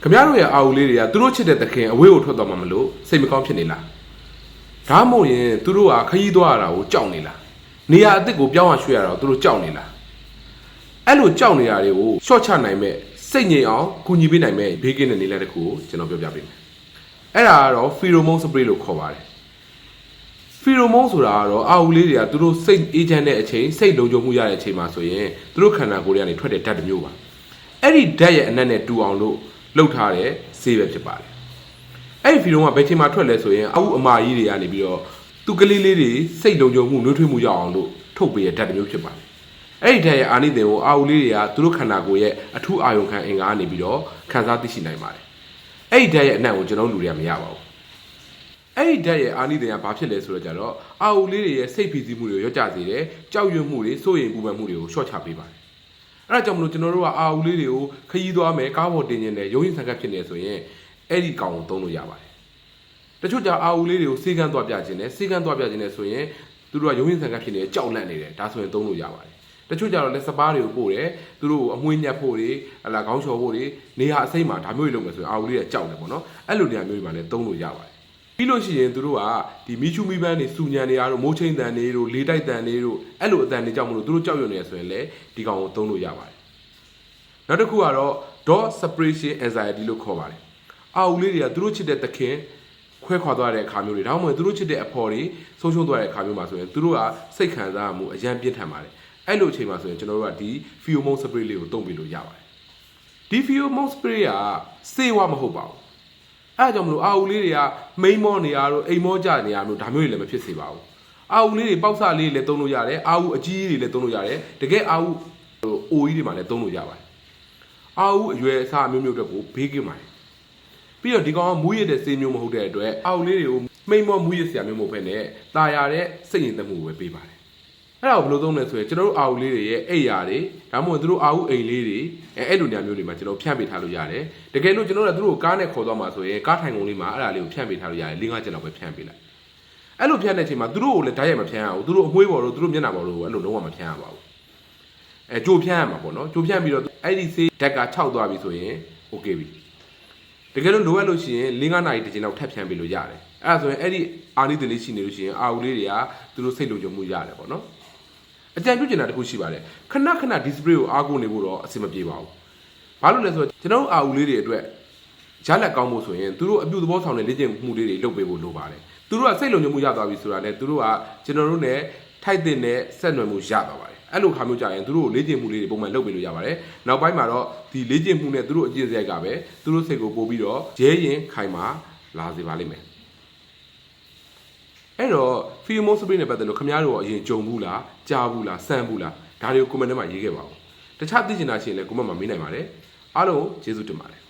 ခမရတို့ရဲ့အာဦးလေးတွေကသူတို့ချစ်တဲ့သခင်အဝေးကိုထွက်သွားမှမလို့စိတ်မကောင်းဖြစ်နေလားဒါမှမဟုတ်ရင်သူတို့ကခရီးသွားရတာကိုကြောက်နေလားနေရာအစ်စ်ကိုပြောင်းရရွှေ့ရတာကိုသူတို့ကြောက်နေလားအဲ့လိုကြောက်နေရတွေကိုရှော့ချနိုင်မဲ့စိတ်ငြိမ်အောင်ကူညီပေးနိုင်မဲ့ဘေးကင်းတဲ့နေရာတစ်ခုကိုကျွန်တော်ပြောပြပေးမယ်အဲ့ဒါကတော့ pheromone spray လို့ခေါ်ပါတယ် pheromone ဆိုတာကတော့အာဦးလေးတွေကသူတို့စိတ်အေးချမ်းတဲ့အချိန်စိတ်လုံခြုံမှုရတဲ့အချိန်မှာဆိုရင်သူတို့ခန္ဓာကိုယ်တွေကနေထွက်တဲ့ဓာတ်တစ်မျိုးပါအဲ့ဒီဓာတ်ရဲ့အနက်နဲ့တူအောင်လို့လှုပ်ထားတဲ့ဆေးပဲဖြစ်ပါတယ်အဲ့ဒီ pheromone ကဘယ်ချိန်မှာထွက်လဲဆိုရင်အာဦးအမကြီးတွေကနေပြီးတော့သူကလေးလေးတွေစိတ်လုံခြုံမှုနှွေးထွေးမှုရအောင်လို့ထုတ်ပေးတဲ့ဓာတ်တစ်မျိုးဖြစ်ပါတယ်အဲ့ဒီဓာတ်ရဲ့အာနိသင်ကိုအာဦးလေးတွေကသူတို့ခန္ဓာကိုယ်ရဲ့အထူးအာယုံခံအင်္ဂါကနေပြီးတော့ခံစားသိရှိနိုင်ပါတယ်အဲ့ဒီဓာတ်ရဲ့အနက်ကိုကျွန်တော်လူတွေကမရပါဘူးအဲ့ဒီဓာတ်ရဲ့အာနိသင်ကဘာဖြစ်လဲဆိုတော့ကြတော့အာဦးလေးတွေရဲ့စိတ်ဖိစီးမှုတွေကိုရော့ကျစေတယ်ကြောက်ရွံ့မှုတွေစိုးရိမ်ပူပန်မှုတွေကိုရှော့ချပေးပါတယ်အဲ့ဒါကြောင့်မလို့ကျွန်တော်တို့ကအာဦးလေးတွေကိုခရီးသွားမယ်ကားပေါ်တင်နေတယ်ရုံးရင်ဆန်ကပ်ဖြစ်နေဆိုရင်အဲ့ဒီကောင်ကိုသုံးလို့ရပါတယ်တချို့ကြအာဦးလေးတွေကိုစေကန်းသွားပြခြင်းနဲ့စေကန်းသွားပြခြင်းနဲ့ဆိုရင်သူတို့ကရုံးရင်ဆန်ကပ်ဖြစ်နေကြောက်လန့်နေတယ်ဒါဆိုရင်သုံးလို့ရပါတယ်တချို့ကြတော့လက်စပါးတွေကိုပို့တယ်သူတို့အမွှေးညက်ဖို့တွေအလားခေါင်းလျှော်ဖို့တွေနေဟာအစိမ့်မှာဒါမျိုးတွေလုပ်မယ်ဆိုရင်အာဦးလေးကကြောက်တယ်ပေါ့နော်အဲ့လိုနေရာမျိုးတွေမှာလည်းသုံးလို့ရပါတယ်ပြီးလို့ရှိရင်သူတို့ကဒီမီချူမီပန်းတွေစူညံနေရတို့မိုးချင်းတန်တွေတို့လေတိုက်တန်တွေတို့အဲ့လိုအတန်တွေကြောင့်မလို့သူတို့ကြောက်ရွံ့နေရဆိုရင်လည်းဒီကောင်ကိုသုံးလို့ရပါတယ်နောက်တစ်ခုကတော့ dot separation anxiety လို့ခေါ်ပါတယ်အာဦးလေးတွေကသူတို့ချစ်တဲ့သခင်ခွဲခွာသွားတဲ့အခါမျိုးတွေဒါမှမဟုတ်သူတို့ချစ်တဲ့အဖော်တွေဆုံးရှုံးသွားတဲ့အခါမျိုးမှာဆိုရင်သူတို့ကစိတ်ခံစားမှုအယံပြင်းထန်ပါတယ်အဲ့လိုအချိန်မှာဆိုရင်ကျွန်တော်တို့ကဒီ pheromone spray လေးကိုသုံးပြီးလို့ရပါတယ်ဒီ pheromone spray ကစေဝါမဟုတ်ပါဘူးအဲ့ဒါကြောင့်မလို့အာဦးလေးတွေကမိန်းမောနေရတို့အိမ်မောကြနေရတို့ဒါမျိုးတွေလည်းမဖြစ်စေပါဘူးအာဦးလေးတွေပေါက်စလေးတွေလည်းသုံးလို့ရတယ်အာဦးအကြီးကြီးတွေလည်းသုံးလို့ရတယ်တကယ်အာဦးအိုကြီးတွေမှာလည်းသုံးလို့ရပါတယ်အာဦးအရွယ်အစားအမျိုးမျိုးတွေကိုဘေးကင်းပါတယ်ပြီးတော့ဒီကောင်ကမူးရတဲ့ဆေးမျိုးမဟုတ်တဲ့အတွက်အာဦးလေးတွေကိုမိန်းမောမူးရစရာမျိုးမဟုတ်ဘဲနဲ့ตายရတဲ့စိတ်ရင်သက်မှုကိုပဲပေးပါတယ်အဲ့ဒါကိုဘယ်လိုသုံးလဲဆိုရင်ကျွန်တော်တို့အာဦးလေးတွေရဲ့အိပ်ရာတွေဒါမှမဟုတ်သူတို့အာဦးအိမ်လေးတွေအဲ့လိုနေရာမျိုးတွေမှာကျွန်တော်ဖြန့်ပေးထားလို့ရတယ်တကယ်လို့ကျွန်တော်တို့ကသူတို့ကိုကားနဲ့ခေါ်သွားမှာဆိုရင်ကားထိုင်ကုန်လေးမှာအဲ့ဒါလေးကိုဖြန့်ပေးထားလို့ရတယ်၄-၅ချက်လောက်ပဲဖြန့်ပေးလိုက်အဲ့လိုဖြန့်တဲ့အချိန်မှာသူတို့ကိုလည်းဓာတ်ရိုက်မဖြန့်ရဘူးသူတို့အမွှေးပေါ်တို့သူတို့မျက်နှာပေါ်တို့ကိုအဲ့လိုလုံးဝမဖြန့်ရပါဘူးကြိုဖြန့်ရမှာပေါ့နော်ကြိုဖြန့်ပြီးတော့အဲ့ဒီဆေးဓာတ်က6သွားပြီဆိုရင်โอเคပြီတကယ်လို့လိုအပ်လို့ရှိရင်၄-၅နာရီတစ်ချိန်လောက်ထပ်ဖြန့်ပေးလို့ရတယ်အဲ့ဒါဆိုရင်အဲ့ဒီအာနိသင်လေးရှိနေလို့ရှိရင်အာဦးလေးတွေကသူတို့စိတ်လုံခြုံမှုရတယ်ပေါ့နော်အကြံပြုချင်တာတခုရှိပါတယ်ခဏခဏ display ကိုအားကိုးနေဖို့တော့အဆင်မပြေပါဘူးဘာလို့လဲဆိုတော့ကျွန်တော်တို့အာဦးလေးတွေအတွက်ရလက်ကောင်းဖို့ဆိုရင်သူတို့အပြုသဘောဆောင်တဲ့လေ့ကျင့်မှုလေးတွေလုပ်ပေးဖို့လိုပါတယ်သူတို့ကစိတ်လုံခြုံမှုရသွားပြီဆိုတာနဲ့သူတို့ကကျွန်တော်တို့ ਨੇ ထိုက်တဲ့ဆက်နွယ်မှုရသွားပါတယ်အဲ့လိုခါမျိုးကြရင်သူတို့လေ့ကျင့်မှုလေးတွေပုံမှန်လုပ်ပေးလို့ရပါတယ်နောက်ပိုင်းမှာတော့ဒီလေ့ကျင့်မှုနဲ့သူတို့အကျင့်စရိုက်ကပဲသူတို့စိတ်ကိုပို့ပြီးတော့ရဲရင်ခိုင်မာလာစေပါလိမ့်မယ်အဲ့တော့ pheromone spray နဲ့ပတ်သက်လို့ခင်ဗျားတို့အရင်ကြုံဘူးလားကြားဘူးလားစမ်းဘူးလားဒါတွေကို comment ထဲမှာရေးခဲ့ပါဦးတခြားသိချင်တာရှိရင်လည်း comment မှာမေးနိုင်ပါတယ်အားလုံးကျေးဇူးတင်ပါတယ်